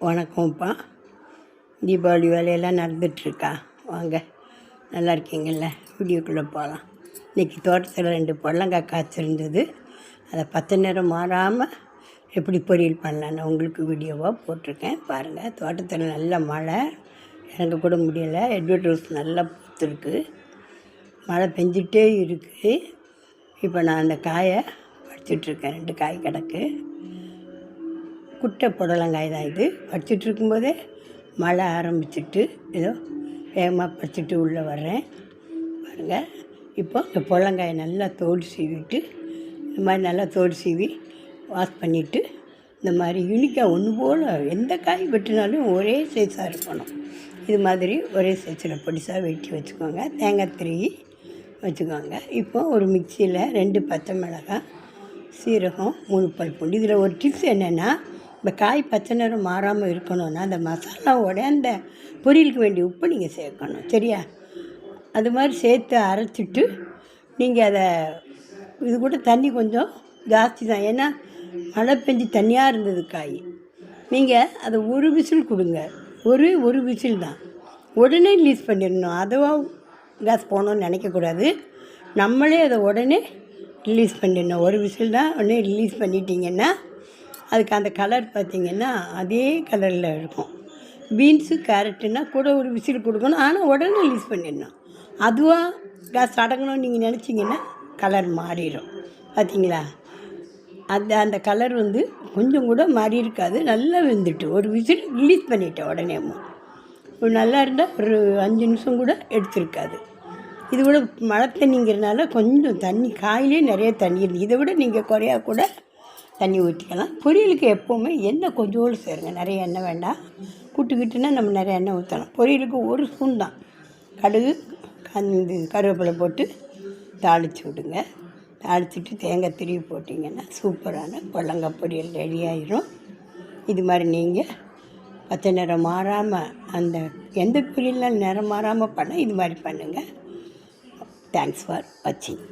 வணக்கம்ப்பா. தீபாவளி வேலையெல்லாம் நடந்துகிட்ருக்கா? வாங்க, நல்லா இருக்கீங்கள்ல? வீடியோக்குள்ளே போகலாம். இன்றைக்கி தோட்டத்தில் 2 புடலங்காய் காய்ச்சிருந்தது. அதை பச்சை நிறம் மாறாமல் எப்படி பொரியல் பண்ணலான்னு உங்களுக்கு வீடியோவாக போட்டிருக்கேன் பாருங்கள். தோட்டத்தில் நல்ல மழை, இறங்க கூட முடியலை. எட்வர்ட் ரோஸ் நல்லா பூத்துருக்கு, மழை பெஞ்சிட்டே இருக்குது. இப்போ நான் அந்த காயை பறிச்சிட்ருக்கேன். 2 காய் கிடக்கு. குட்டை புடலங்காய் தான் இது. பறிச்சிட்டு இருக்கும்போதே மழை ஆரம்பிச்சிட்டு ஏதோ வேகமாக பறிச்சிட்டு உள்ளே வர்றேன் பாருங்கள். இப்போ இந்த புடலங்காயை நல்லா தோல் சீவிட்டு, இந்த மாதிரி நல்லா தோல் சீவி வாஷ் பண்ணிவிட்டு, இந்த மாதிரி யூனிக்காக ஒன்று போல் எந்த காய் வெட்டினாலும் ஒரே சைஸாக இருக்கணும். இது மாதிரி ஒரே சைஸில் பொடிசாக வெட்டி வச்சுக்கோங்க. தேங்காய் திருவி வச்சுக்கோங்க. இப்போ ஒரு மிக்சியில் 2 பச்சை மிளகாய், சீரகம், 3 பல் பூண்டு. இதில் ஒரு டிப்ஸ் என்னென்னா, இந்த காய் பச்சை நிறம் மாறாமல் இருக்கணும்னா அந்த மசாலாவோட அந்த பொரியலுக்கு வேண்டிய உப்பு நீங்கள் சேர்க்கணும், சரியா? அது மாதிரி சேர்த்து அரைச்சிட்டு நீங்கள் அதை இது கூட தண்ணி கொஞ்சம் ஜாஸ்தி தான், ஏன்னா மழை பெஞ்சு தண்ணியாக இருந்தது காய். நீங்கள் அதை ஒரு விசில் கொடுங்க, ஒரு விசில் தான். உடனே ரிலீஸ் பண்ணிடணும். அதுவும் கேஸ் போகணுன்னு நினைக்கக்கூடாது. நம்மளே அதை உடனே ரிலீஸ் பண்ணிடணும். ஒரு விசில் தான். உடனே ரிலீஸ் பண்ணிட்டீங்கன்னா அதுக்கு அந்த கலர் பார்த்திங்கன்னா அதே கலரில் இருக்கும். பீன்ஸு கேரட்டுன்னா கூட ஒரு விசில் கொடுக்கணும், ஆனால் உடனே ரிலீஸ் பண்ணிடணும். அதுவாக கேஸ் அடங்கணும்னு நீங்கள் நினச்சிங்கன்னா கலர் மாறிடும். பார்த்தீங்களா? அந்த கலர் கொஞ்சம் கூட மாறி இருக்காது. நல்லா வெந்துட்டு ஒரு விசில் ரிலீஸ் பண்ணிட்டேன் உடனே. நல்லா இருந்தால் ஒரு 5 நிமிஷம் கூட எடுத்துருக்காது. இது விட மழை தண்ணிங்கிறதுனால கொஞ்சம் தண்ணி, காயிலே நிறைய தண்ணி இருக்குது. இதை விட நீங்கள் குறையா கூட தண்ணி ஊற்றிக்கலாம். பொரியலுக்கு எப்போவுமே எண்ணெய் கொஞ்சோடு சேருங்க, நிறைய எண்ணெய் வேண்டாம். கூட்டுக்கிட்டுனா நம்ம நிறைய எண்ணெய் ஊற்றலாம். பொரியலுக்கு 1 ஸ்பூன் தான். கடுகு, கருவேப்பிலை போட்டு தாளித்து விடுங்க. தாளிச்சிட்டு தேங்காய் திருவி போட்டிங்கன்னா சூப்பரான புடலங்காய் பொரியல் ரெடி ஆயிரும். இது மாதிரி நீங்கள் பச்சை நிறம் மாறாமல், அந்த எந்த பொரியல்லாம் நிறம் மாறாமல் பண்ண இது மாதிரி பண்ணுங்கள். தேங்க்ஸ் ஃபார் வாட்சிங்.